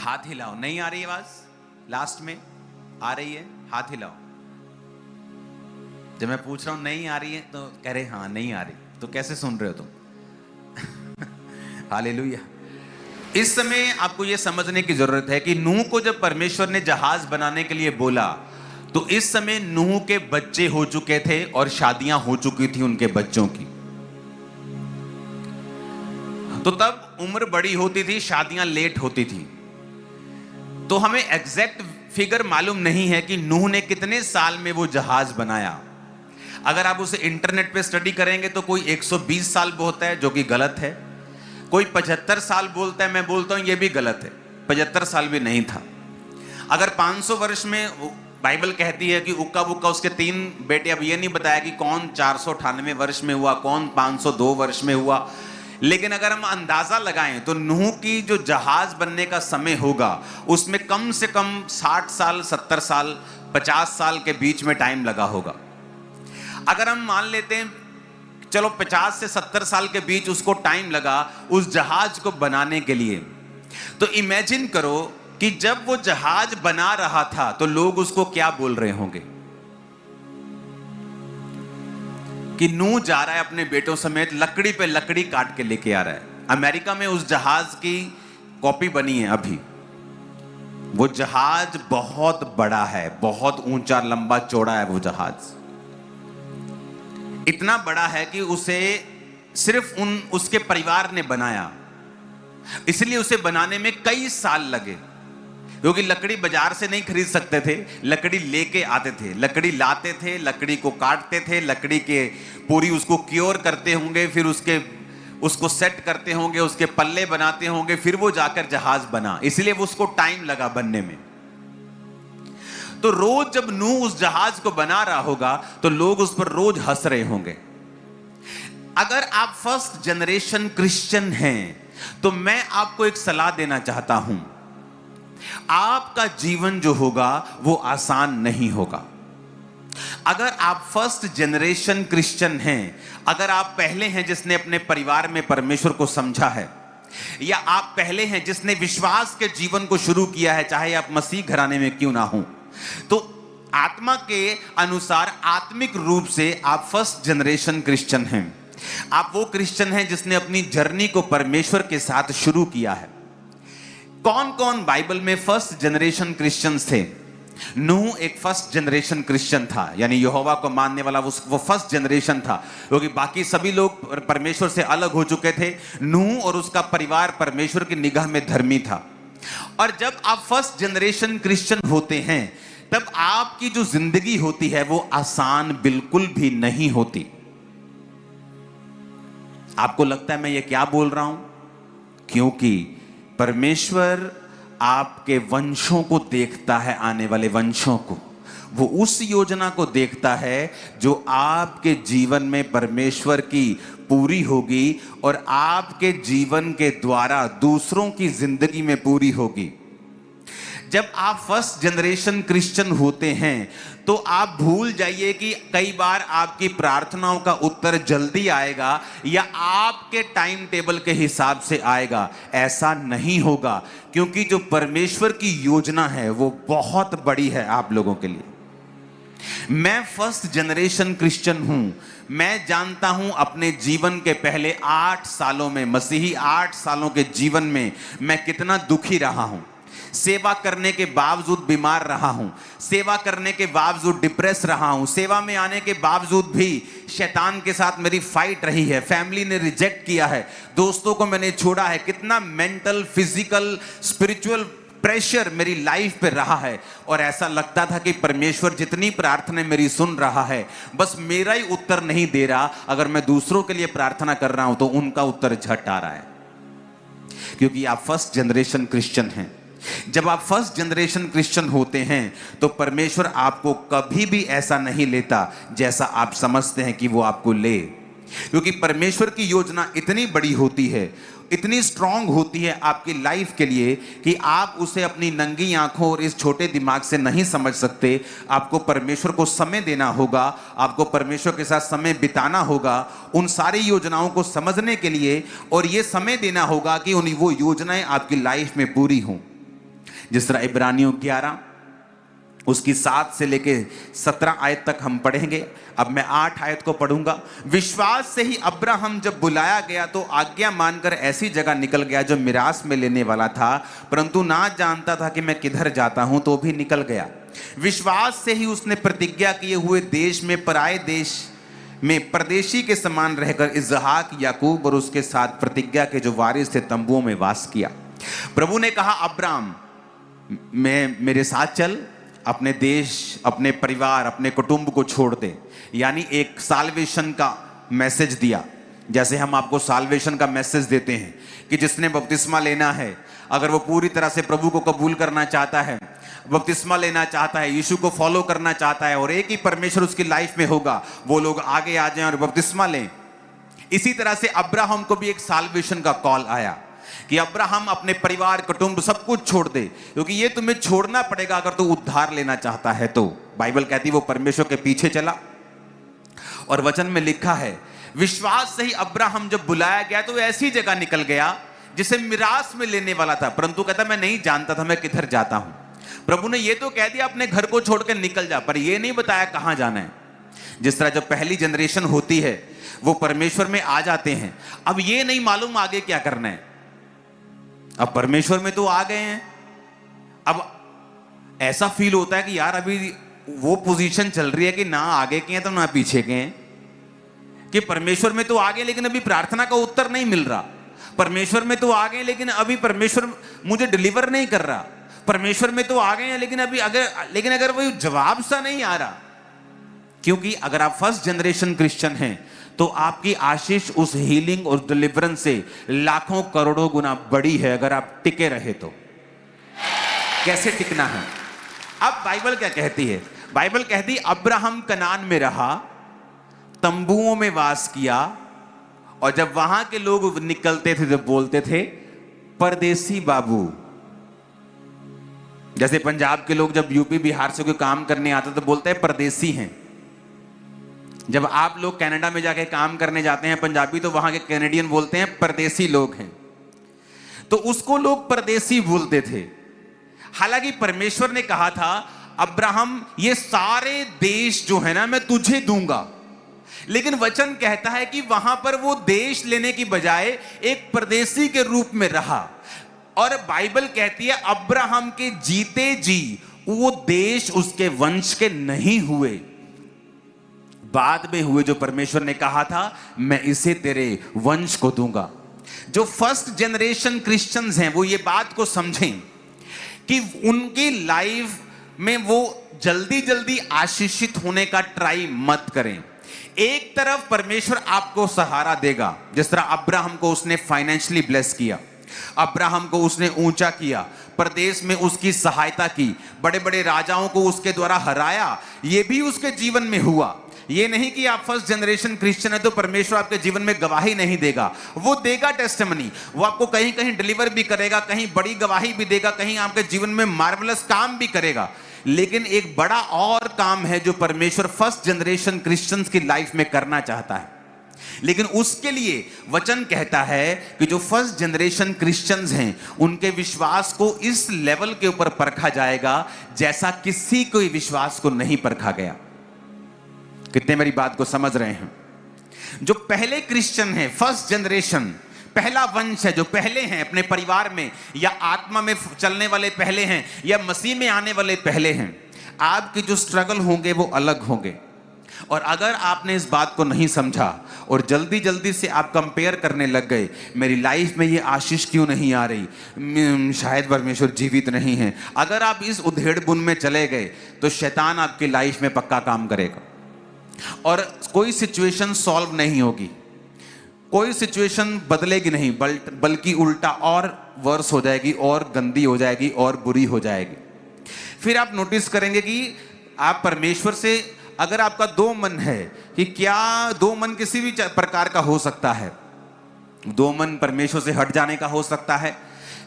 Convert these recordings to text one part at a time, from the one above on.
हाथ हिलाओ। नहीं आ रही आवाज? लास्ट में आ रही है? हाथ हिलाओ। जब मैं पूछ रहा हूं नहीं आ रही है तो कह रहे हाँ नहीं आ रही, तो कैसे सुन रहे हो तुम? हालेलुया। इस समय आपको यह समझने की जरूरत है कि नूह को जब परमेश्वर ने जहाज बनाने के लिए बोला तो इस समय नूह के बच्चे हो चुके थे और शादियां हो चुकी थी उनके बच्चों की। तो तब उम्र बड़ी होती थी, शादियां लेट होती थी। तो हमें एग्जैक्ट फिगर मालूम नहीं है कि नूह ने कितने साल में वो जहाज बनाया। अगर आप उसे इंटरनेट पे स्टडी करेंगे तो कोई 120 साल बोलता है, जो कि गलत है। कोई 75 साल बोलता है, मैं बोलता हूं ये भी गलत है, 75 साल भी नहीं था। अगर 500 वर्ष में, बाइबल कहती है कि उक्का बुक्का उसके 3 बेटे, अब ये नहीं बताया कि कौन 498 वर्ष में हुआ, कौन 502 वर्ष में हुआ। लेकिन अगर हम अंदाजा लगाएं तो नूह की जो जहाज बनने का समय होगा उसमें कम से कम 60 साल, 70 साल, 50 साल के बीच में टाइम लगा होगा। अगर हम मान लेते हैं चलो 50 से 70 साल के बीच उसको टाइम लगा उस जहाज को बनाने के लिए, तो इमेजिन करो कि जब वो जहाज बना रहा था तो लोग उसको क्या बोल रहे होंगे कि नूह जा रहा है अपने बेटों समेत, लकड़ी पे लकड़ी काट के लेके आ रहा है। अमेरिका में उस जहाज की कॉपी बनी है अभी। वो जहाज बहुत बड़ा है, बहुत ऊंचा, लंबा, चौड़ा है वो जहाज। इतना बड़ा है कि उसे सिर्फ उसके परिवार ने बनाया, इसलिए उसे बनाने में कई साल लगे, क्योंकि लकड़ी बाजार से नहीं खरीद सकते थे, लकड़ी लेके आते थे, लकड़ी लाते थे, लकड़ी को काटते थे, लकड़ी के पूरी उसको क्योर करते होंगे, फिर उसको सेट करते होंगे, उसके पल्ले बनाते होंगे, फिर वो जाकर जहाज बना, इसलिए वो उसको टाइम लगा बनने में। तो रोज जब नूह उस जहाज को बना रहा होगा तो लोग उस पर रोज हंस रहे होंगे। अगर आप फर्स्ट जनरेशन क्रिश्चियन हैं तो मैं आपको एक सलाह देना चाहता हूं, आपका जीवन जो होगा वो आसान नहीं होगा। अगर आप फर्स्ट जनरेशन क्रिश्चियन हैं, अगर आप पहले हैं जिसने अपने परिवार में परमेश्वर को समझा है, या आप पहले हैं जिसने विश्वास के जीवन को शुरू किया है, चाहे आप मसीह घराने में क्यों ना हो, तो आत्मा के अनुसार आत्मिक रूप से आप फर्स्ट जनरेशन क्रिश्चियन हैं। आप वो क्रिश्चियन हैं जिसने अपनी जर्नी को परमेश्वर के साथ शुरू किया है। कौन कौन बाइबल में फर्स्ट जनरेशन क्रिश्चियंस थे? नूह एक फर्स्ट जनरेशन क्रिश्चियन था, यानी यहोवा को मानने वाला वो फर्स्ट जनरेशन था, क्योंकि बाकी सभी लोग परमेश्वर से अलग हो चुके थे। नूह और उसका परिवार परमेश्वर की निगाह में धर्मी था। और जब आप फर्स्ट जनरेशन क्रिश्चियन होते हैं तब आपकी जो जिंदगी होती है वो आसान बिल्कुल भी नहीं होती। आपको लगता है मैं ये क्या बोल रहा हूं? क्योंकि परमेश्वर आपके वंशों को देखता है, आने वाले वंशों को। वो उस योजना को देखता है जो आपके जीवन में परमेश्वर की पूरी होगी और आपके जीवन के द्वारा दूसरों की जिंदगी में पूरी होगी। जब आप फर्स्ट जनरेशन क्रिश्चियन होते हैं तो आप भूल जाइए कि कई बार आपकी प्रार्थनाओं का उत्तर जल्दी आएगा या आपके टाइम टेबल के हिसाब से आएगा। ऐसा नहीं होगा, क्योंकि जो परमेश्वर की योजना है वो बहुत बड़ी है आप लोगों के लिए। मैं फर्स्ट जनरेशन क्रिश्चियन हूं। मैं जानता हूं अपने जीवन के पहले 8 सालों में, मसीही 8 सालों के जीवन में मैं कितना दुखी रहा हूं। सेवा करने के बावजूद बीमार रहा हूं, सेवा करने के बावजूद डिप्रेस रहा हूं, सेवा में आने के बावजूद भी शैतान के साथ मेरी फाइट रही है, फैमिली ने रिजेक्ट किया है, दोस्तों को मैंने छोड़ा है, कितना मेंटल, फिजिकल, स्पिरिचुअल प्रेशर मेरी लाइफ पे रहा है। और ऐसा लगता था कि परमेश्वर जितनी प्रार्थना मेरी सुन रहा है, बस मेरा ही उत्तर नहीं दे रहा। अगर मैं दूसरों के लिए प्रार्थना कर रहा हूं तो उनका उत्तर झट आ रहा है, क्योंकि आप फर्स्ट जनरेशन क्रिश्चियन हैं। जब आप फर्स्ट जनरेशन क्रिश्चियन होते हैं तो परमेश्वर आपको कभी भी ऐसा नहीं लेता जैसा आप समझते हैं कि वो आपको ले, क्योंकि परमेश्वर की योजना इतनी बड़ी होती है, इतनी स्ट्रांग होती है आपकी लाइफ के लिए कि आप उसे अपनी नंगी आंखों और इस छोटे दिमाग से नहीं समझ सकते। आपको परमेश्वर को समय देना होगा, आपको परमेश्वर के साथ समय बिताना होगा उन सारी योजनाओं को समझने के लिए, और ये समय देना होगा कि वो योजनाएं आपकी लाइफ में पूरी हों। जिस तरह इब्रानियों 11 उसकी 7 से लेके 17 आयत तक हम पढ़ेंगे। अब मैं 8 आयत को पढ़ूंगा। विश्वास से ही अब्राहम जब बुलाया गया तो आज्ञा मानकर ऐसी जगह निकल गया जो मिरास में लेने वाला था, परंतु ना जानता था कि मैं किधर जाता हूं, तो भी निकल गया। विश्वास से ही उसने प्रतिज्ञा किए हुए देश में, पराए देश में परदेशी के समान रहकर इसहाक, याकूब और उसके साथ प्रतिज्ञा के जो वारिस थे तंबुओं में वास किया। प्रभु ने कहा, अब्राहम मेरे साथ चल, अपने देश, अपने परिवार, अपने कुटुंब को छोड़ दे। यानी एक साल्वेशन का मैसेज दिया। जैसे हम आपको साल्वेशन का मैसेज देते हैं कि जिसने बपतिस्मा लेना है, अगर वो पूरी तरह से प्रभु को कबूल करना चाहता है, बपतिस्मा लेना चाहता है, यीशु को फॉलो करना चाहता है और एक ही परमेश्वर उसकी लाइफ में होगा, वो लोग आगे आ जाएं और बपतिस्मा लें। इसी तरह से अब्राहम को भी एक साल्वेशन का कॉल आया कि अब्राहम अपने परिवार, कुटुंब सब कुछ छोड़ दे, क्योंकि ये तुम्हें छोड़ना पड़ेगा अगर तू उद्धार लेना चाहता है। तो बाइबल कहती है वो परमेश्वर के पीछे चला और वचन में लिखा है, विश्वास से ही अब्राहम जब बुलाया गया तो ऐसी जगह निकल गया जिसे मिरास में लेने वाला था, परंतु कहता मैं नहीं जानता था मैं किधर जाता हूं। प्रभु ने ये तो कह दिया अपने घर को छोड़कर निकल जा, पर ये नहीं बताया कहां जाना है। जिस तरह जब पहली जनरेशन होती है वो परमेश्वर में आ जाते हैं, अब ये नहीं मालूम आगे क्या करना है। अब परमेश्वर में तो आ गए हैं, अब ऐसा फील होता है कि यार अभी वो पोजीशन चल रही है कि ना आगे के हैं तो ना पीछे के हैं, कि परमेश्वर में तो आ गए लेकिन अभी प्रार्थना का उत्तर नहीं मिल रहा, परमेश्वर में तो आ गए लेकिन अभी परमेश्वर मुझे डिलीवर नहीं कर रहा, परमेश्वर में तो आ गए हैं लेकिन अगर वो जवाब सा नहीं आ रहा। क्योंकि अगर आप फर्स्ट जनरेशन क्रिश्चियन हैं तो आपकी आशीष उस हीलिंग और डिलीवरेंस से लाखों करोड़ों गुना बड़ी है अगर आप टिके रहे तो। कैसे टिकना है? अब बाइबल क्या कहती है? बाइबल कहती अब्राहम कनान में रहा, तंबुओं में वास किया, और जब वहां के लोग निकलते थे तो बोलते थे परदेसी बाबू। जैसे पंजाब के लोग जब यूपी बिहार से कोई काम करने आते तो बोलते हैं परदेसी हैं। जब आप लोग कनाडा में जाके काम करने जाते हैं पंजाबी, तो वहां के कैनेडियन बोलते हैं परदेसी लोग हैं, तो उसको लोग परदेसी बोलते थे। हालांकि परमेश्वर ने कहा था अब्राहम ये सारे देश जो है ना मैं तुझे दूंगा, लेकिन वचन कहता है कि वहां पर वो देश लेने की बजाय एक परदेसी के रूप में रहा। और बाइबल कहती है अब्राहम के जीते जी वो देश उसके वंश के नहीं हुए, बाद में हुए, जो परमेश्वर ने कहा था मैं इसे तेरे वंश को दूंगा। जो फर्स्ट जनरेशन क्रिश्चियंस हैं वो ये बात को समझें कि उनकी लाइफ में वो जल्दी जल्दी आशीषित होने का ट्राई मत करें। एक तरफ परमेश्वर आपको सहारा देगा, जिस तरह अब्राहम को उसने फाइनेंशियली ब्लेस किया, अब्राहम को उसने ऊंचा किया, प्रदेश में उसकी सहायता की, बड़े बड़े राजाओं को उसके द्वारा हराया, ये भी उसके जीवन में हुआ। ये नहीं कि आप फर्स्ट जनरेशन क्रिश्चियन है तो परमेश्वर आपके जीवन में गवाही नहीं देगा, वो देगा टेस्टिमनी, वो आपको कहीं कहीं डिलीवर भी करेगा, कहीं बड़ी गवाही भी देगा, कहीं आपके जीवन में मार्वलस काम भी करेगा। लेकिन एक बड़ा और काम है जो परमेश्वर फर्स्ट जनरेशन क्रिश्चियंस की लाइफ में करना चाहता है, लेकिन उसके लिए वचन कहता है कि जो फर्स्ट जनरेशन क्रिश्चियंस हैं उनके विश्वास को इस लेवल के ऊपर परखा जाएगा जैसा किसी कोई विश्वास को नहीं परखा गया। कितने मेरी बात को समझ रहे हैं? जो पहले क्रिश्चियन है, फर्स्ट जनरेशन, पहला वंश है, जो पहले हैं अपने परिवार में या आत्मा में चलने वाले पहले हैं या मसीह में आने वाले पहले हैं, आपके जो स्ट्रगल होंगे वो अलग होंगे। और अगर आपने इस बात को नहीं समझा और जल्दी जल्दी से आप कंपेयर करने लग गए, मेरी लाइफ में ये आशीष क्यों नहीं आ रही, शायद परमेश्वर जीवित नहीं है, अगर आप इस उधेड़ बुन में चले गए तो शैतान आपकी लाइफ में पक्का काम करेगा और कोई सिचुएशन सॉल्व नहीं होगी, कोई सिचुएशन बदलेगी नहीं, बल्कि उल्टा और वर्स हो जाएगी और गंदी हो जाएगी और बुरी हो जाएगी। फिर आप नोटिस करेंगे कि आप परमेश्वर से, अगर आपका दो मन है, कि क्या दो मन किसी भी प्रकार का हो सकता है, दो मन परमेश्वर से हट जाने का हो सकता है।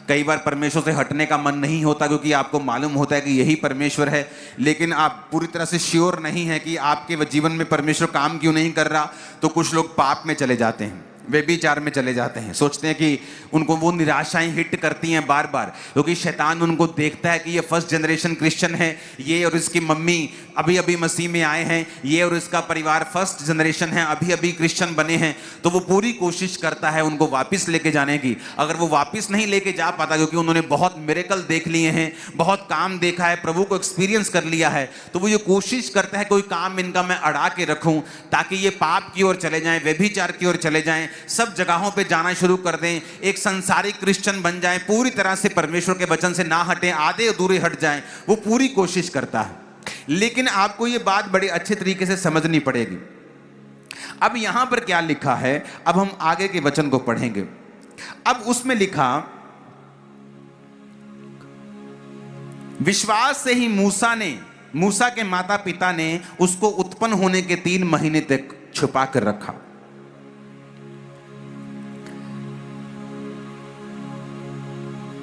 कई बार परमेश्वर से हटने का मन नहीं होता क्योंकि आपको मालूम होता है कि यही परमेश्वर है, लेकिन आप पूरी तरह से श्योर नहीं है कि आपके जीवन में परमेश्वर काम क्यों नहीं कर रहा, तो कुछ लोग पाप में चले जाते हैं। वे भी चार में चले जाते हैं। सोचते हैं कि उनको वो निराशाएं हिट करती हैं बार बार, क्योंकि शैतान उनको देखता है कि ये फर्स्ट जनरेशन क्रिश्चियन है, ये और इसकी मम्मी अभी अभी मसीह में आए हैं, ये और इसका परिवार फर्स्ट जनरेशन है, अभी अभी क्रिश्चियन बने हैं। तो वो पूरी कोशिश करता है उनको वापस लेके जाने की। अगर वो वापस नहीं लेके जा पाता, क्योंकि उन्होंने बहुत मिरेकल देख लिए हैं, बहुत काम देखा है, प्रभु को एक्सपीरियंस कर लिया है, तो वो ये कोशिश करता है कोई काम इनका मैं अड़ा के रखूं ताकि ये पाप की ओर चले जाएं, व्यभिचार की ओर चले जाएं, सब जगहों पे जाना शुरू कर दें, एक संसारिक क्रिश्चियन बन जाएं, पूरी तरह से परमेश्वर के वचन से ना हटें, आधे अधूरे हट जाएं। वो पूरी कोशिश करता है। लेकिन आपको ये बात बड़ी अच्छे तरीके से समझनी पड़ेगी। अब यहां पर क्या लिखा है, अब हम आगे के वचन को पढ़ेंगे। अब उसमें लिखा, विश्वास से ही मूसा के माता पिता ने उसको उत्पन्न होने के 3 महीने तक छुपा कर रखा।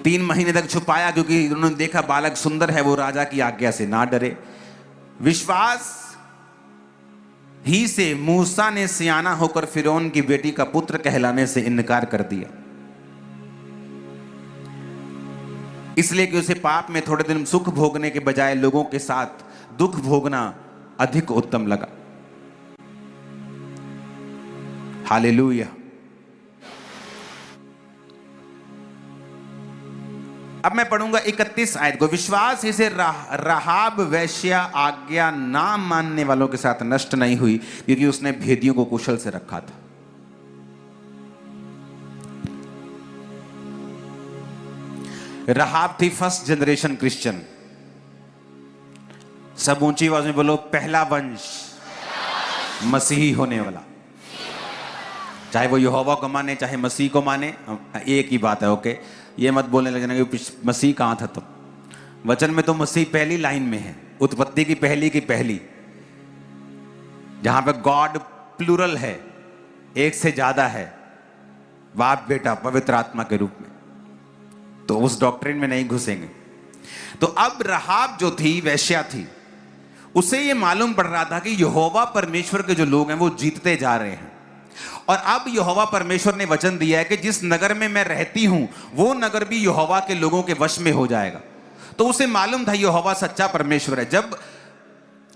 तीन महीने तक छुपाया, क्योंकि उन्होंने देखा बालक सुंदर है, वो राजा की आज्ञा से ना डरे। विश्वास ही से मूसा ने सियाना होकर फिरौन की बेटी का पुत्र कहलाने से इनकार कर दिया, इसलिए कि उसे पाप में थोड़े दिन सुख भोगने के बजाय लोगों के साथ दुख भोगना अधिक उत्तम लगा। हालेलुया। अब मैं पढ़ूंगा 31 आयत को। विश्वास ही से राहाब वेश्या आज्ञा ना मानने वालों के साथ नष्ट नहीं हुई, क्योंकि उसने भेदियों को कुशल से रखा था। राहाब थी फर्स्ट जनरेशन क्रिश्चियन। सब ऊंची आवाज में बोलो, पहला वंश मसीही होने वाला। चाहे वो यहोवा को माने चाहे मसीह को माने, एक ही बात है। ओके, ये मत बोलने लगना कि मसीह कहां था। तो वचन में तो मसीह पहली लाइन में है, उत्पत्ति की पहली, जहां पे गॉड प्लूरल है, एक से ज्यादा है, बाप बेटा पवित्र आत्मा के रूप में। तो उस डॉक्ट्रिन में नहीं घुसेंगे। तो अब राहाब जो थी वेश्या थी, उसे ये मालूम पड़ रहा था कि यहोवा परमेश्वर के जो लोग हैं वो जीतते जा रहे हैं, और अब यहोवा परमेश्वर ने वचन दिया है कि जिस नगर में मैं रहती हूं वो नगर भी यहोवा के लोगों के वश में हो जाएगा। तो उसे मालूम था यहोवा सच्चा परमेश्वर है। जब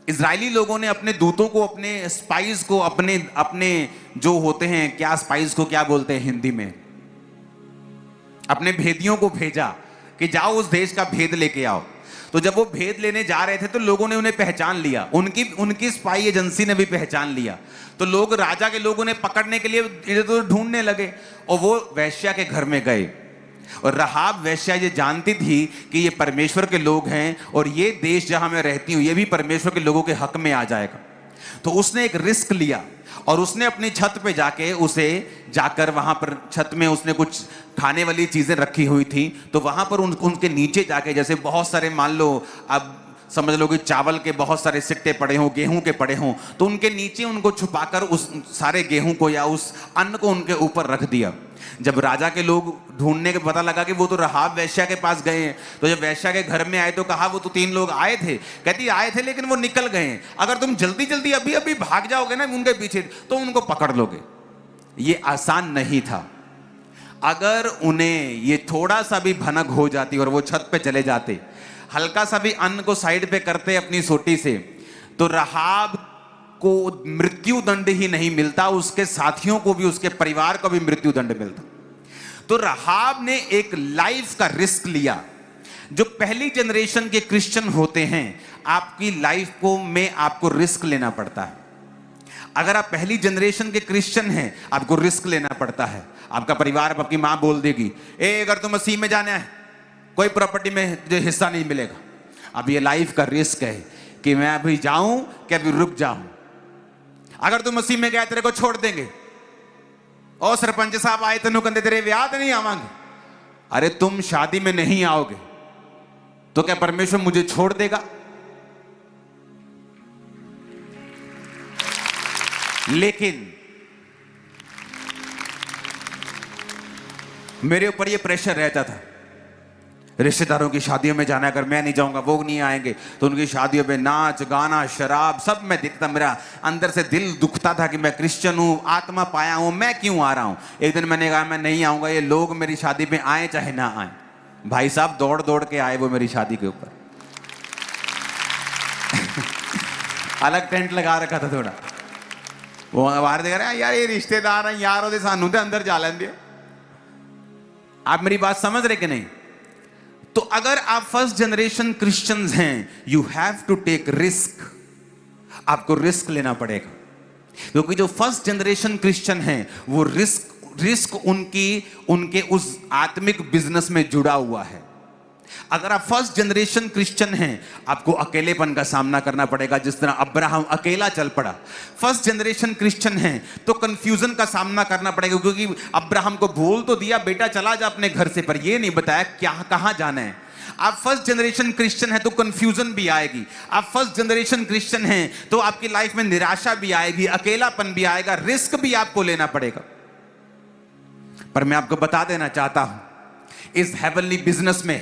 इजरायली लोगों ने अपने दूतों को, अपने स्पाइस को, अपने जो होते हैं, क्या स्पाइस को क्या बोलते हैं हिंदी में, अपने भेदियों को भेजा कि जाओ उस देश का भेद लेके आओ। तो जब वो भेद लेने जा रहे थे तो लोगों ने उन्हें पहचान लिया, उनकी स्पाई एजेंसी ने भी पहचान लिया। तो लोग, राजा के लोगों ने पकड़ने के लिए इधर उधर ढूंढने लगे, और वो वेश्या के घर में गए। और राहाब वेश्या ये जानती थी कि ये परमेश्वर के लोग हैं, और ये देश जहां मैं रहती हूं ये भी परमेश्वर के लोगों के हक में आ जाएगा। तो उसने एक रिस्क लिया, और उसने अपनी छत पे जाकर वहां पर छत में उसने कुछ खाने वाली चीजें रखी हुई थी। तो वहां पर उनके नीचे जाके, जैसे बहुत सारे, मान लो अब समझ लो कि चावल के बहुत सारे सिट्टे पड़े हों, गेहूं के पड़े हों, तो उनके नीचे उनको छुपाकर उस सारे गेहूं को या उस अन्न को उनके ऊपर रख दिया। जब राजा के लोग ढूंढने के पता लगा कि वो तो राहाब वेश्या के पास गए हैं, तो जब वेश्या के घर में आए तो कहा वो तो 3 लोग आए थे। कहती आए थे लेकिन वो निकल गए हैं, अगर तुम जल्दी जल्दी अभी अभी भाग जाओगे ना उनके पीछे तो उनको पकड़ लोगे। ये आसान नहीं था। अगर उन्हें ये थोड़ा सा भी भनक हो जाती और वो छत पे चले जाते, हल्का सा भी अन्न को साइड पे करते अपनी सोटी से, तो राहाब को मृत्यु दंड ही नहीं मिलता, उसके साथियों को भी, उसके परिवार को भी मृत्यु दंड मिलता। तो राहाब ने एक लाइफ का रिस्क लिया। जो पहली जनरेशन के क्रिश्चियन होते हैं, आपकी लाइफ को में आपको रिस्क लेना पड़ता है। अगर आप पहली जनरेशन के क्रिश्चियन हैं, आपको रिस्क लेना पड़ता है। आपका परिवार, आपकी मां बोल देगी, अगर तुम मसीह में जाना है कोई प्रॉपर्टी में जो हिस्सा नहीं मिलेगा। अब ये लाइफ का रिस्क है कि मैं अभी जाऊं कि अभी रुक जाऊं। अगर तुम मसीह में गया तेरे को छोड़ देंगे, और सरपंच साहब आए तेन कहते तेरे ब्याह नहीं आवांगे। अरे तुम शादी में नहीं आओगे तो क्या परमेश्वर मुझे छोड़ देगा? लेकिन मेरे ऊपर ये प्रेशर रहता था, रिश्तेदारों की शादियों में जाना, अगर मैं नहीं जाऊंगा वो नहीं आएंगे, तो उनकी शादियों में नाच गाना शराब सब मैं देखता, मेरा अंदर से दिल दुखता था कि मैं क्रिश्चियन हूँ, आत्मा पाया हूँ, मैं क्यों आ रहा हूँ। एक दिन मैंने कहा मैं नहीं आऊंगा, ये लोग मेरी शादी में आए चाहे ना आए। भाई साहब दौड़ दौड़ के आए वो मेरी शादी के ऊपर। अलग टेंट लगा रखा था थोड़ा, वो बाहर देख रहे हैं यार ये रिश्तेदार हैं यार, ਉਹਦੇ ਸਾਨੂੰ ਤੇ अंदर जा लेंगे। आप मेरी बात समझ रहे कि नहीं? तो अगर आप फर्स्ट जनरेशन क्रिश्चियंस हैं, you have to take risk, आपको रिस्क लेना पड़ेगा, क्योंकि जो फर्स्ट जनरेशन क्रिश्चियन हैं वो रिस्क उनके उस आत्मिक बिजनेस में जुड़ा हुआ है। अगर आप फर्स्ट जनरेशन क्रिश्चियन हैं, आपको अकेलेपन का सामना करना पड़ेगा, जिस तरह अब्राहम अकेला चल पड़ा। फर्स्ट जनरेशन क्रिश्चियन हैं तो कंफ्यूजन का सामना करना पड़ेगा, क्योंकि अब्राहम को बोल तो दिया बेटा चला जा अपने घर से, पर ये नहीं बताया क्या कहां जाना है। आप फर्स्ट जनरेशन क्रिश्चियन हैं तो कंफ्यूजन भी आएगी। आप फर्स्ट जनरेशन क्रिश्चियन हैं तो आपकी लाइफ में निराशा भी आएगी, अकेलापन भी आएगा, रिस्क भी आपको लेना पड़ेगा। पर मैं आपको बता देना चाहता हूं, इस हेवनली बिजनेस में,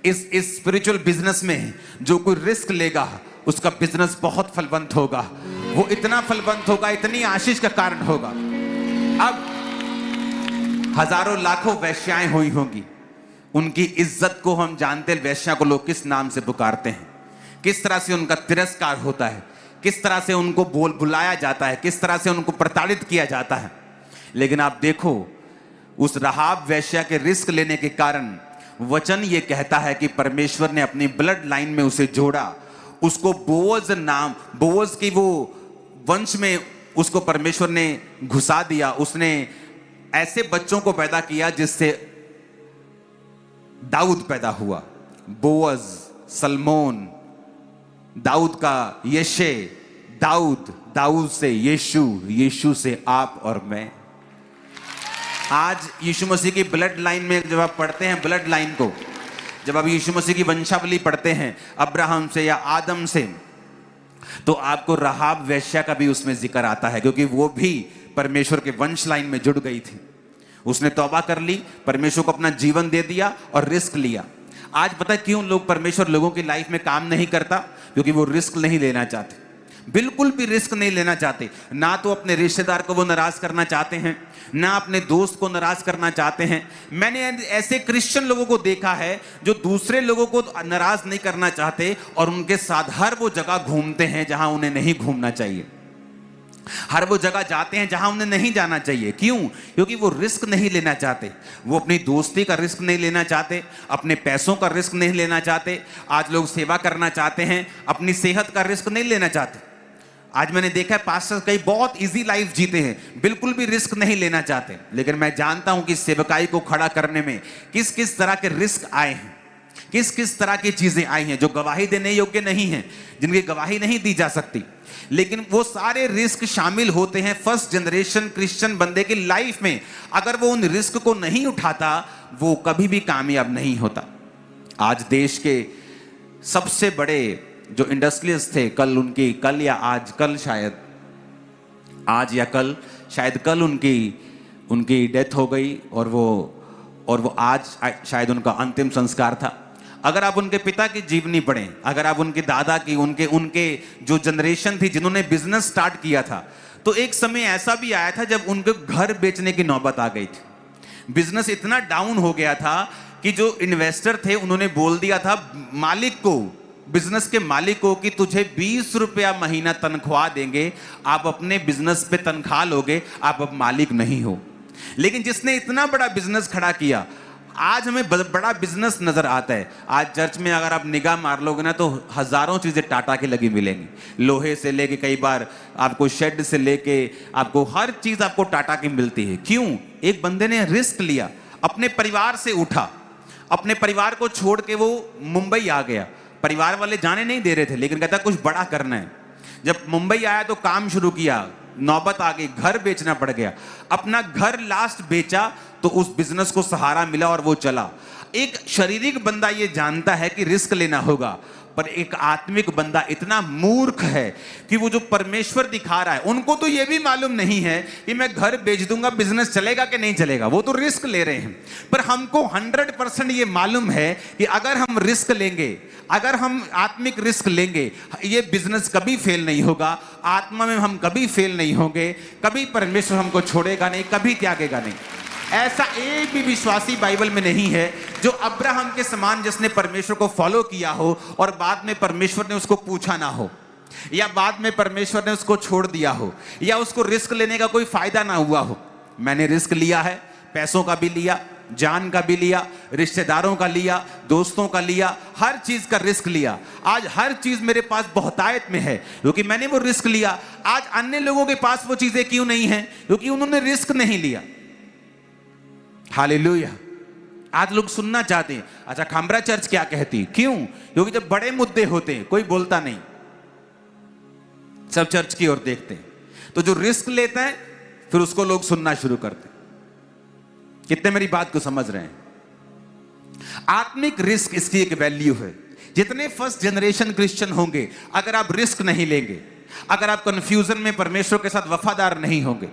इस स्पिरिचुअल बिजनेस में जो कोई रिस्क लेगा उसका बिजनेस बहुत फलवंत होगा। वो इतना फलवंत होगा, इतनी आशीष का कारण होगा। अब हजारों लाखों वेश्याएं हुई होंगी, उनकी इज्जत को हम जानते हैं, वेश्या को लोग किस नाम से पुकारते हैं, किस तरह से उनका तिरस्कार होता है, किस तरह से उनको बुलाया जाता है, किस तरह से उनको प्रताड़ित किया जाता है। लेकिन आप देखो, उस राहाब वेश्या के रिस्क लेने के कारण वचन ये कहता है कि परमेश्वर ने अपनी ब्लड लाइन में उसे जोड़ा, उसको बोअज की वो वंश में उसको परमेश्वर ने घुसा दिया। उसने ऐसे बच्चों को पैदा किया जिससे दाऊद पैदा हुआ, बोअज, सलमोन, दाऊद का यशे, दाऊद से यीशु, यीशु से आप और मैं। आज यीशु मसीह की ब्लड लाइन में जब आप पढ़ते हैं, ब्लड लाइन को जब आप यीशु मसीह की वंशावली पढ़ते हैं अब्राहम से या आदम से, तो आपको राहाब वेश्या का भी उसमें जिक्र आता है, क्योंकि वो भी परमेश्वर के वंश लाइन में जुड़ गई थी। उसने तौबा कर ली, परमेश्वर को अपना जीवन दे दिया और रिस्क लिया। आज पता है क्यों परमेश्वर लोगों की लाइफ में काम नहीं करता? क्योंकि वो रिस्क नहीं लेना चाहते, बिल्कुल भी रिस्क नहीं लेना चाहते। ना तो अपने रिश्तेदार को वो नाराज करना चाहते हैं, ना अपने दोस्त को नाराज करना चाहते हैं। मैंने ऐसे क्रिश्चियन लोगों को देखा है जो दूसरे लोगों को नाराज नहीं करना चाहते और उनके साथ हर वो जगह घूमते हैं जहां उन्हें नहीं घूमना चाहिए, हर वो जगह जाते हैं जहां उन्हें नहीं जाना चाहिए। क्यों? क्योंकि वो रिस्क नहीं लेना चाहते, वो अपनी दोस्ती का रिस्क नहीं लेना चाहते, अपने पैसों का रिस्क नहीं लेना चाहते। आज लोग सेवा करना चाहते हैं, अपनी सेहत का रिस्क नहीं लेना चाहते। आज मैंने देखा है पास्टर कई बहुत इजी लाइफ जीते हैं, बिल्कुल भी रिस्क नहीं लेना चाहते। लेकिन मैं जानता हूं कि सेवकाई को खड़ा करने में किस किस तरह के रिस्क आए हैं, किस किस तरह की चीजें आई हैं जो गवाही देने योग्य नहीं हैं, जिनकी गवाही नहीं दी जा सकती। लेकिन वो सारे रिस्क शामिल होते हैं फर्स्ट जनरेशन क्रिश्चियन बंदे की लाइफ में। अगर वो उन रिस्क को नहीं उठाता, वो कभी भी कामयाब नहीं होता। आज देश के सबसे बड़े जो इंडस्ट्रियलिस्ट थे, कल या कल शायद उनकी डेथ हो गई और वो आज शायद उनका अंतिम संस्कार था। अगर आप उनके पिता की जीवनी पढ़ें, अगर आप उनके दादा की, उनके जो जनरेशन थी जिन्होंने बिजनेस स्टार्ट किया था, तो एक समय ऐसा भी आया था जब उनके घर बेचने की नौबत आ गई थी। बिजनेस इतना डाउन हो गया था कि जो इन्वेस्टर थे उन्होंने बोल दिया था मालिक को, बिजनेस के मालिक को, कि तुझे 20 रुपया महीना तनख्वाह देंगे, आप अपने बिजनेस पे तनख्वाह लोगे, आप अब मालिक नहीं हो। लेकिन जिसने इतना बड़ा बिजनेस खड़ा किया, आज हमें बड़ा बिजनेस नजर आता है। आज चर्च में अगर आप निगाह मार लोगे ना, तो हजारों चीजें टाटा की लगी मिलेंगी, लोहे से लेके, कई बार आपको शेड से लेके, आपको हर चीज आपको टाटा की मिलती है। क्यों? एक बंदे ने रिस्क लिया, अपने परिवार से उठा, अपने परिवार को छोड़ के वो मुंबई आ गया। परिवार वाले जाने नहीं दे रहे थे, लेकिन कहता कुछ बड़ा करना है। जब मुंबई आया तो काम शुरू किया, नौबत आ गई, घर बेचना पड़ गया। अपना घर लास्ट बेचा तो उस बिजनेस को सहारा मिला और वो चला। एक शारीरिक बंदा ये जानता है कि रिस्क लेना होगा, पर एक आत्मिक बंदा इतना मूर्ख है कि वो जो परमेश्वर दिखा रहा है, उनको तो ये भी मालूम नहीं है कि मैं घर बेच दूंगा, बिजनेस चलेगा कि नहीं चलेगा, वो तो रिस्क ले रहे हैं। पर हमको 100% ये मालूम है कि अगर हम रिस्क लेंगे, अगर हम आत्मिक रिस्क लेंगे, ये बिजनेस कभी फेल नहीं होगा, आत्मा में हम कभी फेल नहीं होंगे, कभी परमेश्वर हमको छोड़ेगा नहीं, कभी त्यागेगा नहीं। ऐसा एक भी विश्वासी बाइबल में नहीं है जो अब्राहम के समान जिसने परमेश्वर को फॉलो किया हो और बाद में परमेश्वर ने उसको पूछा ना हो, या बाद में परमेश्वर ने उसको छोड़ दिया हो, या उसको रिस्क लेने का कोई फायदा ना हुआ हो। मैंने रिस्क लिया है, पैसों का भी लिया, जान का भी लिया, रिश्तेदारों का लिया, दोस्तों का लिया, हर चीज का रिस्क लिया। आज हर चीज मेरे पास बहुतायत में है क्योंकि मैंने वो रिस्क लिया। आज अन्य लोगों के पास वो चीजें क्यों नहीं है? क्योंकि उन्होंने रिस्क नहीं लिया। हालेलुया। आज लोग सुनना चाहते हैं, अच्छा खामरा चर्च क्या कहती? क्यों? क्योंकि जब बड़े मुद्दे होते हैं कोई बोलता नहीं, सब चर्च की ओर देखते हैं। तो जो रिस्क लेता है फिर उसको लोग सुनना शुरू करते हैं। कितने मेरी बात को समझ रहे हैं? आत्मिक रिस्क इसकी एक वैल्यू है। जितने फर्स्ट जनरेशन क्रिश्चियन होंगे, अगर आप रिस्क नहीं लेंगे, अगर आप कंफ्यूजन में परमेश्वर के साथ वफादार नहीं होंगे,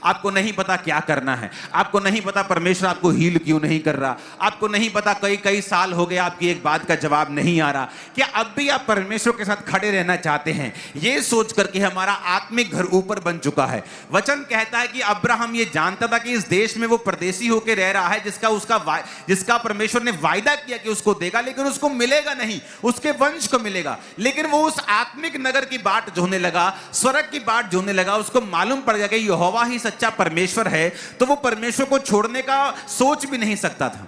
आपको नहीं पता क्या करना है, आपको नहीं पता परमेश्वर आपको हील क्यों नहीं कर रहा, आपको नहीं पता कई कई साल हो गए आपकी एक बात का जवाब नहीं आ रहा, क्या अब भी आप परमेश्वर के साथ खड़े रहना चाहते हैं? ये सोच करके हमारा आत्मिक घर ऊपर बन चुका है। वचन कहता है कि अब्राहम ये जानता था कि इस देश में वो परदेशी होकर रह रहा है, जिसका परमेश्वर ने वायदा किया कि उसको देगा, लेकिन उसको मिलेगा नहीं, उसके वंश को मिलेगा। लेकिन वो उस आत्मिक नगर की बाट जोने लगा, स्वर्ग की बाट जोने लगा। उसको मालूम पड़ गया कि यहोवा ही सच्चा परमेश्वर है, तो वो परमेश्वर को छोड़ने का सोच भी नहीं सकता था।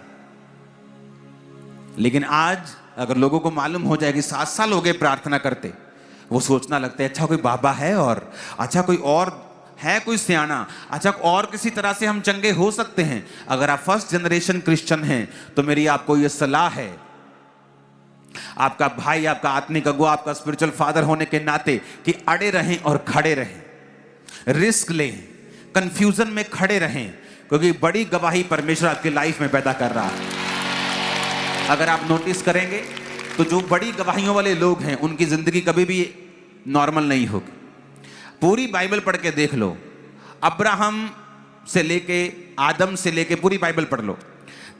लेकिन आज अगर लोगों को मालूम हो जाए कि 7 साल हो गए प्रार्थना करते, वो सोचना लगता है अच्छा कोई बाबा है, और अच्छा कोई और है, कोई सियाना, अच्छा और किसी तरह से हम चंगे हो सकते हैं। अगर आप फर्स्ट जनरेशन क्रिश्चियन हैं तो मेरी आपको यह सलाह है, आपका भाई, आपका आत्मिक अगुआ, आपका स्पिरिचुअल फादर होने के नाते, कि अड़े रहें और खड़े रहें, रिस्क लें, कंफ्यूजन में खड़े रहें, क्योंकि बड़ी गवाही परमेश्वर आपकी लाइफ में पैदा कर रहा है। अगर आप नोटिस करेंगे तो जो बड़ी गवाहियों वाले लोग हैं उनकी जिंदगी कभी भी नॉर्मल नहीं होगी। पूरी बाइबल पढ़ के देख लो, अब्राहम से लेके आदम से लेके पूरी बाइबल पढ़ लो।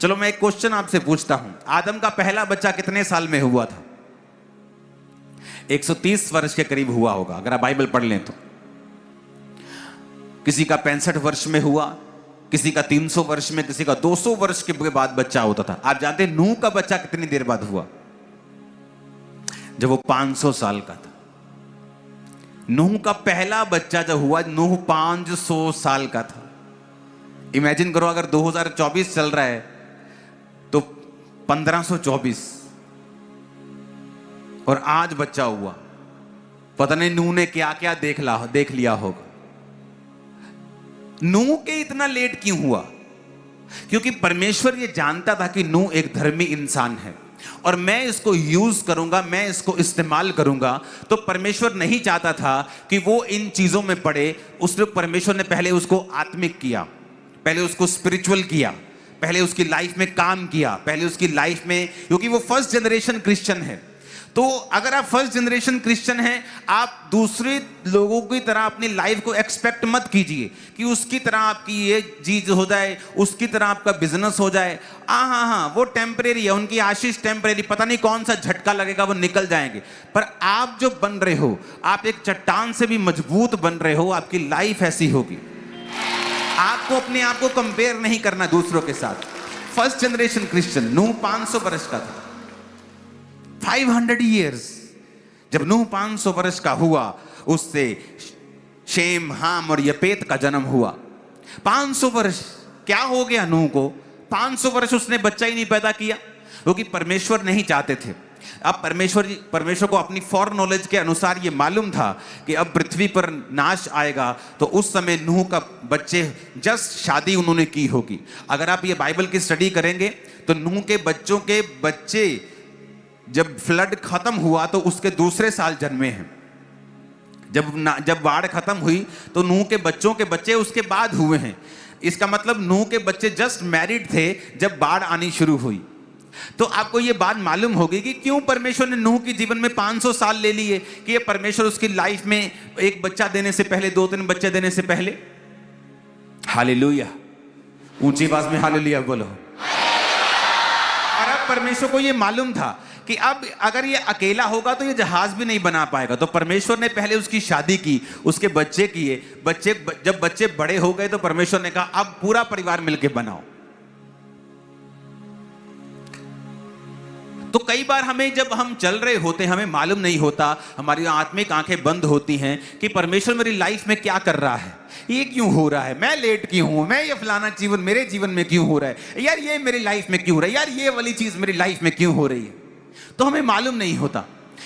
चलो मैं एक क्वेश्चन आपसे पूछता हूं, आदम का पहला बच्चा कितने साल में हुआ था? 130 वर्ष के करीब हुआ होगा अगर आप बाइबल पढ़ लें तो। किसी का 65 वर्ष में हुआ, किसी का 300 वर्ष में, किसी का 200 वर्ष के बाद बच्चा होता था। आप जानते हैं नूह का बच्चा कितनी देर बाद हुआ? जब वो 500 साल का था। नूह का पहला बच्चा जब हुआ, नूह 500 साल का था। इमेजिन करो अगर 2024 चल रहा है तो 1524, और आज बच्चा हुआ। पता नहीं नूह ने क्या क्या देख लिया होगा। नूह के इतना लेट क्यों हुआ? क्योंकि परमेश्वर ये जानता था कि नूह एक धर्मी इंसान है और मैं इसको यूज करूंगा, मैं इसको इस्तेमाल करूंगा। तो परमेश्वर नहीं चाहता था कि वो इन चीजों में पड़े। उसने, परमेश्वर ने पहले उसको आत्मिक किया, पहले उसको स्पिरिचुअल किया, पहले उसकी लाइफ में काम किया, पहले उसकी लाइफ में, क्योंकि वो फर्स्ट जनरेशन क्रिश्चियन है। तो अगर आप फर्स्ट जनरेशन क्रिश्चियन हैं, आप दूसरे लोगों की तरह अपनी लाइफ को एक्सपेक्ट मत कीजिए कि उसकी तरह आपकी ये चीज हो जाए, उसकी तरह आपका बिजनेस हो जाए। हाँ, वो टेम्परेरी है, उनकी आशीष टेम्परेरी, पता नहीं कौन सा झटका लगेगा, वो निकल जाएंगे। पर आप जो बन रहे हो, आप एक चट्टान से भी मजबूत बन रहे हो। आपकी लाइफ ऐसी होगी। आपको अपने आप को कंपेयर नहीं करना दूसरों के साथ। फर्स्ट जनरेशन क्रिश्चियन नूह 500 वर्ष का था, 500 years। जब नूह 500 वर्ष का हुआ, उससे शेम, हाम और यपेत का जन्म हुआ। 500 वर्ष क्या हो गया नूह को? 500 वर्ष उसने बच्चा ही नहीं पैदा किया, क्योंकि परमेश्वर नहीं चाहते थे। अब परमेश्वर को अपनी फॉर नॉलेज के अनुसार ये मालूम था कि अब पृथ्वी पर नाश आएगा। तो उस समय नूह का बच्चे, जस्ट शादी उन्होंने की होगी। अगर आप ये बाइबल की स्टडी करेंगे तो नूह के बच्चों के बच्चे जब फ्लड खत्म हुआ तो उसके दूसरे साल जन्मे हैं। जब बाढ़ खत्म हुई तो नूह के बच्चों के बच्चे उसके बाद हुए हैं। इसका मतलब नूह के बच्चे जस्ट मैरिड थे जब बाढ़ आनी शुरू हुई। तो आपको ये बात मालूम होगी कि क्यों परमेश्वर ने नूह के जीवन में 500 साल ले लिए कि ये परमेश्वर उसकी लाइफ में एक बच्चा देने से पहले, 2-3 बच्चे देने से पहले। हालेलुया, ऊंची आवाज में हालेलुया बोलो। और अब परमेश्वर को ये मालूम था कि अब अगर ये अकेला होगा तो ये जहाज भी नहीं बना पाएगा, तो परमेश्वर ने पहले उसकी शादी की, उसके बच्चे किए, जब बच्चे बड़े हो गए तो परमेश्वर ने कहा अब पूरा परिवार मिलके बनाओ। तो कई बार हमें, जब हम चल रहे होते हैं, हमें मालूम नहीं होता, हमारी आत्मिक आंखें बंद होती हैं कि परमेश्वर मेरी लाइफ में क्या कर रहा है, ये क्यों हो रहा है, मैं लेट क्यों हूं, मैं ये फलाना जीवन मेरे जीवन में क्यों हो रहा है, यार ये मेरी लाइफ में क्यों हो रहा है, यार ये वाली चीज मेरी लाइफ में क्यों हो रही है। तो हमें मालूम नहीं होता,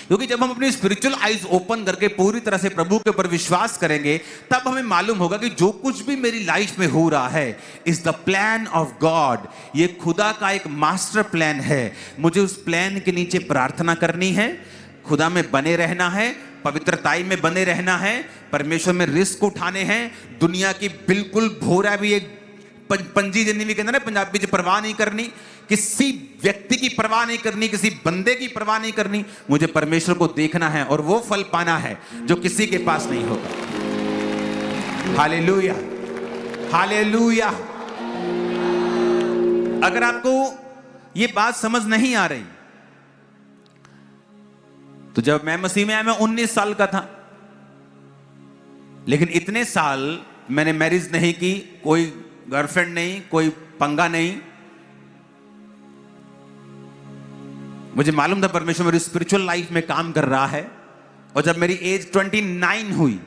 क्योंकि जब हम अपनी स्पिरिचुअल आइज ओपन करके पूरी तरह से प्रभु के ऊपर विश्वास करेंगे, तब हमें मालूम होगा कि जो कुछ भी मेरी लाइफ में हो रहा है is the plan of God. ये खुदा का एक मास्टर प्लान है। मुझे उस प्लान के नीचे प्रार्थना करनी है, खुदा में बने रहना है, पवित्रताई में बने रहना है, परमेश्वर में रिस्क उठाने हैं, दुनिया की बिल्कुल भोरा भी एक पंजी जिन्नी भी कहते ना पंजाबी च परवाह नहीं करनी, किसी व्यक्ति की परवाह नहीं करनी, किसी बंदे की परवाह नहीं करनी। मुझे परमेश्वर को देखना है और वो फल पाना है जो किसी के पास नहीं होगा। Hallelujah, hallelujah. अगर आपको ये बात समझ नहीं आ रही, तो जब मैं मसीह में आया मैं 19 साल का था, लेकिन इतने साल मैंने मैरिज नहीं की, कोई गर्लफ्रेंड नहीं, कोई पंगा नहीं। मुझे मालूम था परमेश्वर मेरी स्पिरिचुअल लाइफ में काम कर रहा है। और जब मेरी एज 29 हुई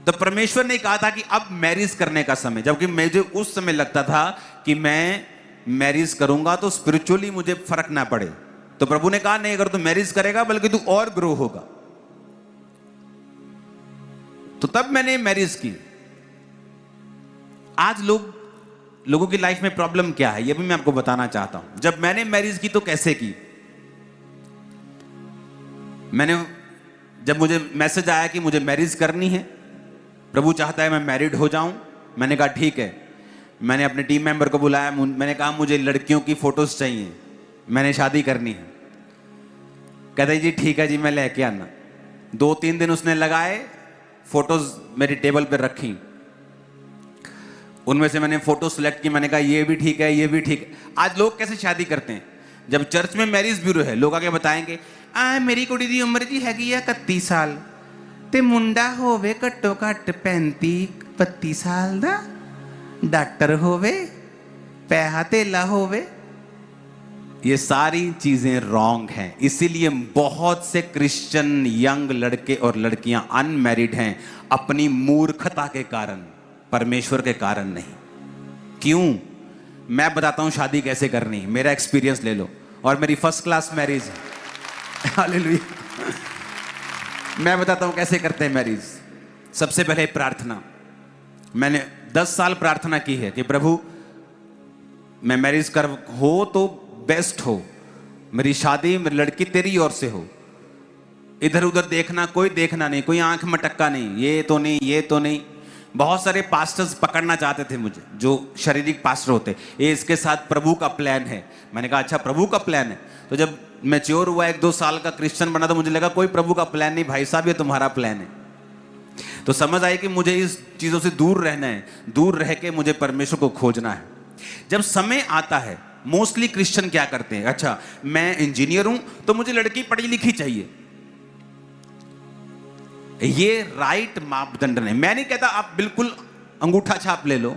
तो परमेश्वर ने कहा था कि अब मैरिज करने का समय, जबकि मुझे उस समय लगता था कि मैं मैरिज करूंगा तो स्पिरिचुअली मुझे फर्क ना पड़े। तो प्रभु ने कहा नहीं, अगर तू मैरिज करेगा बल्कि तू और ग्रो होगा। तो तब मैंने मैरिज की। आज लोगों की लाइफ में प्रॉब्लम क्या है यह भी मैं आपको बताना चाहता हूं। जब मैंने मैरिज की तो कैसे की, जब मुझे मैसेज आया कि मुझे मैरिज करनी है, प्रभु चाहता है मैं मैरिड हो जाऊं, मैंने कहा ठीक है। मैंने अपने टीम मेंबर को बुलाया, मैंने कहा मुझे लड़कियों की फोटोज चाहिए, मैंने शादी करनी है। कहते जी ठीक है जी, मैं लेके आना। 2-3 दिन उसने लगाए, फोटोज मेरी टेबल पर रखी। उनमें से मैंने फोटो सिलेक्ट की, मैंने कहा ये भी ठीक है, ये भी ठीक है। आज लोग कैसे शादी करते हैं, जब चर्च में मैरिज ब्यूरो है, लोग आके बताएंगे मेरी कुड़ी दी उम्र जी हैगी 31 साल ते मुंडा होवे घट्टो घट्ट 35-32 साल दा, डॉक्टर होवे, पैसा तेला होवे। ये सारी चीजें रॉन्ग हैं। इसीलिए बहुत से क्रिश्चियन यंग लड़के और लड़कियां अनमैरिड हैं, अपनी मूर्खता के कारण, परमेश्वर के कारण नहीं। क्यों? मैं बताता हूं शादी कैसे करनी है, मेरा एक्सपीरियंस ले लो। और मेरी फर्स्ट क्लास मैरिज है। हालेलुया। मैं बताता हूं कैसे करते हैं मैरिज। सबसे पहले प्रार्थना। मैंने 10 साल प्रार्थना की है कि प्रभु मैं मैरिज कर हो तो बेस्ट हो, मेरी शादी मेरी लड़की तेरी ओर से हो, इधर उधर देखना कोई देखना नहीं, कोई आंख मटक्का नहीं, ये तो नहीं, ये तो नहीं। बहुत सारे पास्टर्स पकड़ना चाहते थे मुझे, जो शारीरिक पास्टर होते, ये इसके साथ प्रभु का प्लान है। मैंने कहा अच्छा प्रभु का प्लान है। तो जब मैच्योर हुआ, 1-2 साल का क्रिश्चियन बना, तो मुझे लगा कोई प्रभु का प्लान नहीं भाई साहब, ये तुम्हारा प्लान है। तो समझ आई कि मुझे इस चीजों से दूर रहना है, दूर रह के मुझे परमेश्वर को खोजना है। जब समय आता है, मोस्टली क्रिश्चियन क्या करते हैं, अच्छा मैं इंजीनियर हूं तो मुझे लड़की पढ़ी लिखी चाहिए। ये राइट मापदंड नहीं। मैं नहीं कहता आप बिल्कुल अंगूठा छाप ले लो,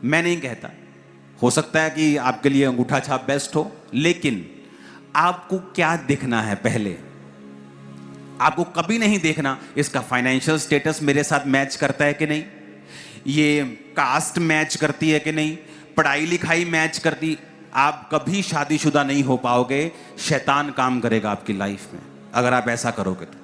मैं नहीं कहता, हो सकता है कि आपके लिए अंगूठा छाप बेस्ट हो, लेकिन आपको क्या दिखना है पहले। आपको कभी नहीं देखना इसका फाइनेंशियल स्टेटस मेरे साथ मैच करता है कि नहीं, ये कास्ट मैच करती है कि नहीं, पढ़ाई लिखाई मैच करती। आप कभी शादीशुदा नहीं हो पाओगे, शैतान काम करेगा आपकी लाइफ में अगर आप ऐसा करोगे तो।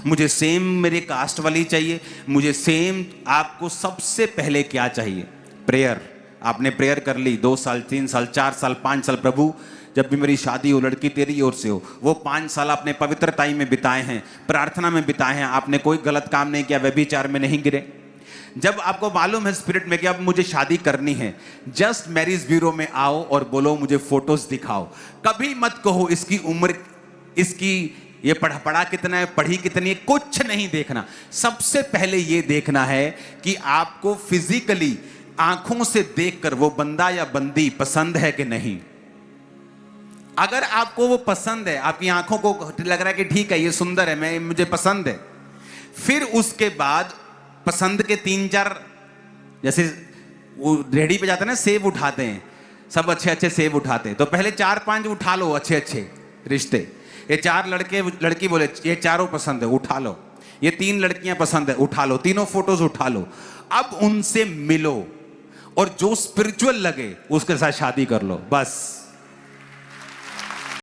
मुझे सेम मेरे कास्ट वाली चाहिए, मुझे सेम। आपको सबसे पहले क्या चाहिए? प्रेयर। आपने प्रेयर कर ली 2 साल, 3 साल, 4 साल, 5 साल, प्रभु जब भी मेरी शादी हो, लड़की तेरी ओर से हो। वो 5 साल आपने पवित्रताई में बिताए हैं, प्रार्थना में बिताए हैं, आपने कोई गलत काम नहीं किया, व्यभिचार में नहीं गिरे। जब आपको मालूम है स्पिरिट में कि अब मुझे शादी करनी है, जस्ट मैरिज ब्यूरो में आओ और बोलो मुझे फोटोज दिखाओ। कभी मत कहो इसकी उम्र, इसकी ये पढ़ा कितना है, पढ़ी कितनी है, कुछ नहीं देखना। सबसे पहले ये देखना है कि आपको फिजिकली आंखों से देखकर वो बंदा या बंदी पसंद है कि नहीं। अगर आपको वो पसंद है, आपकी आंखों को लग रहा है कि ठीक है ये सुंदर है, मुझे पसंद है, फिर उसके बाद पसंद के 3-4, जैसे वो रेडी पे जाते हैं ना, सेब उठाते हैं, सब अच्छे अच्छे सेब उठाते हैं, तो पहले 4-5 उठा लो अच्छे अच्छे रिश्ते। ये 4 लड़के लड़की बोले ये चारों पसंद है, उठा लो। ये 3 लड़कियां पसंद है, उठा लो, तीनों फोटोज उठा लो। अब उनसे मिलो और जो स्पिरिचुअल लगे उसके साथ शादी कर लो, बस।